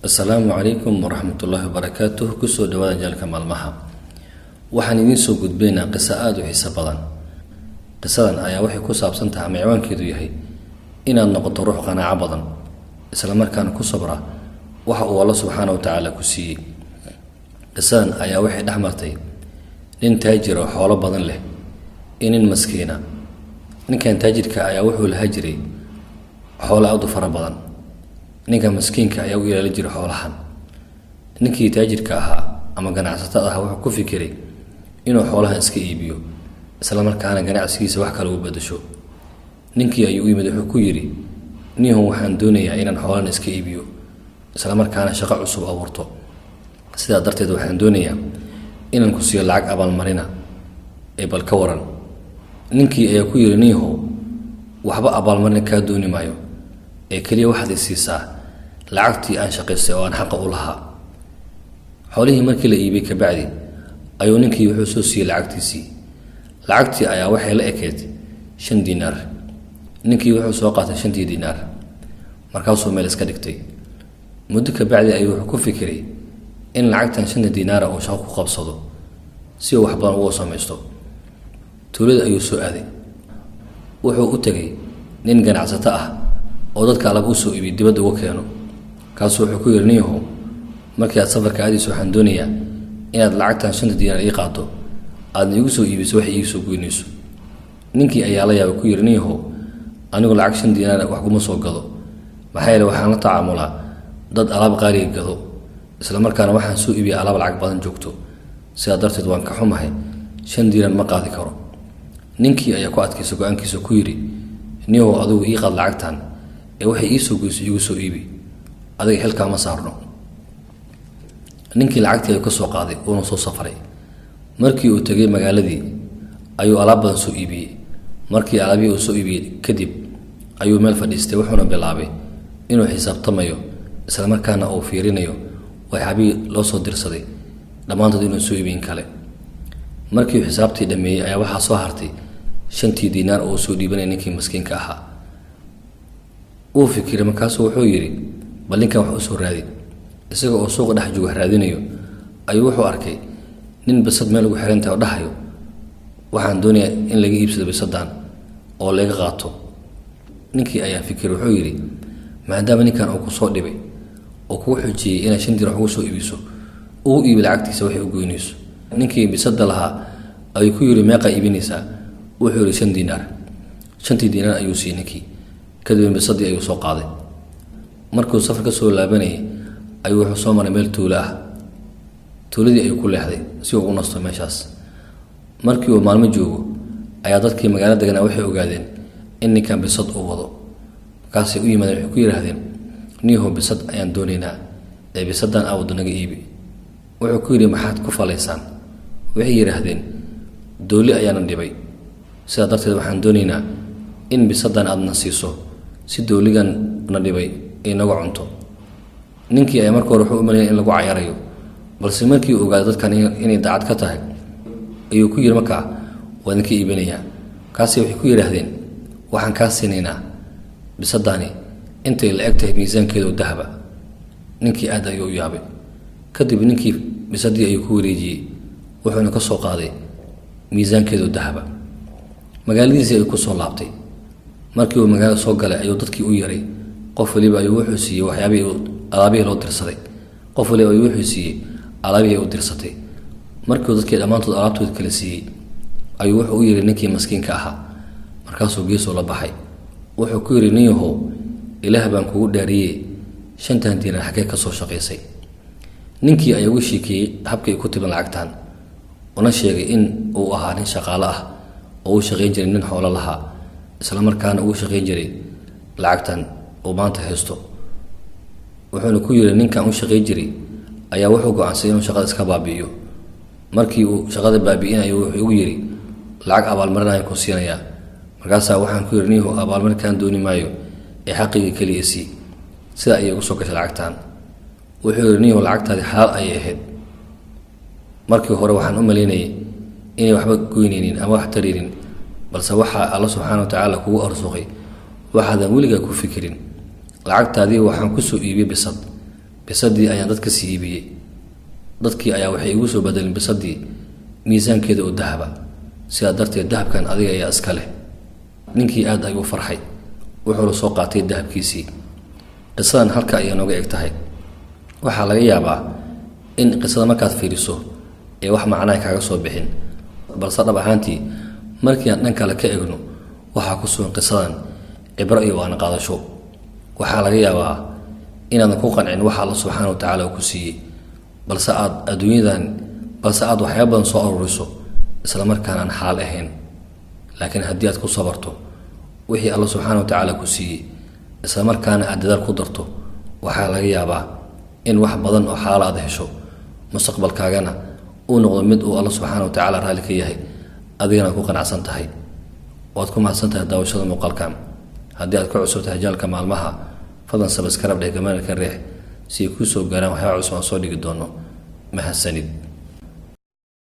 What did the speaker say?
Assalaamu calaykum waraxmatullaahi wabarakaatuh. Kusoo dhawaada jalka maalmaha. Waxaan idiin soo gudbaynaa qiso aad u xiiso badan. Qisadan ayaa waxay ku saabsan tahay ama ciwaankeedu yahay inaad noqoto ruux qanaaco badan isla markaana ku sabra waxa uu Allah subxaanahu wa tacaala ku siiyey. Qisadan ayaa waxay dhex martay nin taajir oo xoolo badan leh iyo nin maskiina. Ninkan taajirka ayaa wuxuu lahaa jiray xoolo aad u fara badan. ninka maskiinka ayaa u ilaalin jiray xoolahan. ninkii taajirka ahaa ama ganacsatada ah wuxuu ku fikiray inuu xoolahan iska iibiyo isla markaana ganacsigiisa wax kale u bedesho. ninkii ayuu u yimid wuxuu ku yiri niyahow waxaan doonayaa inaan xoolahan iska iibiyo isla markaana shaqo cusub abuurto. sidaa darteed waxaan doonayaa inaan ku siiyo lacag abaalmarina ee bal ka waran. ninkii ayaa ku yiri niyahow waxba abaalmarin kaa dooni maayo ee kaliya waxaad i siisaa lacagtii aan shaqaystay oo aan xaqa u lahaa. xoolihii markii la iibay ka bacdi ayuu ninkii wuxuu soo siiyey lacagtiisii. lacagtii ayaa waxay la ekeed 5 diinaar. ninkii wuxuu soo qaatay 5 diinaar markaasuu meel iska dhigtay. muddo ka bacdi ayuu wuxuu ku fikiray in lacagtan 5 diinaar uu shaqo ku qabsado si uu wax badan ugu samaysto. tuulada ayuu soo aaday. wuxuu u tagay nin ganacsato ah oo dadka alaab u soo iibiyay dibadda uga keeno. kaasuu wuxuu ku yiri niyahow markii aad safarka aadayso waxaan doonayaa inaad lacagtan 5 diinaar ii qaato aadna igu soo iibiso wax iigu soo goynayso. ninkii ayaa la yaabay ku yiri niyahow anigu lacag 5 diinaar wax kuma soo gado maxaa yeelay waxaan la tacaamulaa dad alaab qaali gado isla markaana waxaan soo iibiyay alaab lacag badan joogto sidaa darteed waan ka xumahay 5 diinaar ma qaadi karo. ninkii ayaa ku adkaysay go'aankiisa ku yiri niyahow adigu ii qaad lacagtan ee waxay ii soo goysay igu soo iibi adiga xilka ma saarno. ninkii lacagtii ka soo qaaday oo soo safaray. markii uu tagay magaaladii ayuu alaab badan soo iibiyay. markii alaabii uu soo iibiyay kadib ayuu meel fadhiistay wuxuuna bilaabay inuu xisaabtamayo isla markaana uu fiirinayo waxaabii loo soo dirsaday dhammaantood inuu soo iibin kale. markii uu xisaabtii dhameeyay ayaa waxaa soo hartay 5 diinaar oo soo dhiibanay ninkii maskiinka ahaa. uu fikiray markaasuu wuxuu yiri bal ninkan wax u soo raadi. isaga oo suuqa dhex jooga raadinayo ayuu wuxuu arkay nin bisad meel ugu xiran tahay oo dhahayo waxaan doonayaa in laga iibsado bisadan oo laga qaato. ninkii ayaa fikiray wuxuu yiri maadaama ninkan uu ku soo dhibay oo ku xujiyay inay 5 diinaar ugu soo iibiso uu iibi lacagtiisa waxay u goynayso. ninkii bisada lahaa ayuu ku yiri meeqa iibinaysaa wuxuu yiri 5 diinaar. 5 diinaar ayuu siiyay ninkii kadib bisadii ayuu soo qaaday. markuu safar ka soo laabanayay ayuu wuxuu soo maray meel tuulo ah. tuuladii ayuu ku leexday si uu u nasto meeshaas. markii uu maalmo joogo ayaa dadkii magaalada deganaa waxay ogaadeen in ninkan bisad uu wado. markaasay u yimaadeen waxay ku yiraahdeen niyahow bisad ayaan doonaynaa ee bisadan aawado naga iibi. wuxuu ku yiri maxaad ku falaysaan. waxay yiraahdeen dooli ayaanan dhibay sidaa darteed waxaan doonaynaa in bisadan aadna siiso si dooligan na dhibay ay naga cunto. ninkii ayaa markii hore wuxuu u maleeyay in lagu cayaarayo balse markii uu ogaaday dadkan inay daacad ka tahay ayuu ku yiri markaa waan ka iibinayaa. kaasi waxay ku yiraahdeen waxaan kaa siinaynaa bisadani intay la eg tahay miisaankeedu dahaba. ninkii aad ayuu u yaabay. kadib ninkii bisadii ayuu ku wareejiyay wuxuuna ka soo qaaday miisaankeedu dahaba. magaaladiisii ayuu ku soo laabtay. markii uu magaalada soo galay ayuu dadkii u yaray. qof waliba ayuu wuxuu siiyey waxyaabihii alaabihii loo dirsaday. qof waliba ayuu wuxuu siiyey alaabihii uu dirsatay. markii dadkii dhammaantood alaabtooda kala siiyey ayuu wuxuu u yiri ninkii maskiinka ahaa. markaasuu geesoo la baxay. wuxuu ku yiri niyahow ilaah baan kugu dhaariyey 5 diinaar xagee ka soo shaqaysay. ninkii ayaa ugu sheekeeyey habkay ku tiban lacagtan una sheegay in uu ahaa nin shaqaale ah oo u shaqayn jiray nin xoolo lahaa isla markaana uu shaqayn jiray lacagtan oo maanta haysto. wuxuuna ku yiri ninkan u shaqayn jiray ayaa wuxuu go'aansaday inuu shaqada iska baabi'iyo. markii uu shaqada baabi'inayo wuxuu ugu yiri lacag abaalmarin ayaan ku siinayaa. markaasaa waxaan ku yiri niyahow abaalmarinkaan dooni maayo ee xaqiga kaliya sii. sidaa ayay ugu soo gashay lacagtan. wuxuu yiri niyahow lacagtaadi xalaal ayay ahayd. markii hore waxaan u maleynayay inay waxba goynaynin ama wax taraynin balse waxaa Allah subxaanahu wa tacaala kugu arsuqay waxaadan weligaa ku fikirin. lacagtaadii waxaan ku soo iibiyay bisad bisadii ayaan dadka sii iibiyey. dadkii ayaa waxay igu soo bedeleen bisadii miisaankeeda oo dahaba, sidaa darteed dahabkan adiga ayaa iska leh. ninkii aad ayuu farxay, wuxuu la soo qaatay dahabkiisii. qisadan halka ayay nooga eg tahay. waxaa laga yaabaa in qisada markaad fiiriso ee wax macnaa kaaga soo bixin, balse dhab ahaantii markii aan dhan kale ka egno waxaa ku sugan qisadan cibro iyo waana qaadasho. waxaa laga yaabaa inaadan ku qancin waxa alla subxaana wa tacaala uu ku siiyey, balse aad waxyaaba badan soo aruriso isla markaana aan xalaal ahayn. laakiin haddii aad ku sabarto wixii alla subxaana wa tacaala ku siiyey isla markaana aad dadaal ku darto, waxaa laga yaabaa in wax badan oo xalaal aad hesho, mustaqbalkaagana uu noqdo mid uu alla subxaana wa tacaala raalli ka yahay, adigana ku qanacsan tahay. waad ku mahadsan tahay daawashada muuqaalkan. haddii aad ka cusub tahay jaalka maalmaha, fadlan sabaskarab dheh gamanalka riix si ay kuu soo gaaraan waxyaaba cusub aan soo dhigi doono. mahadsanid.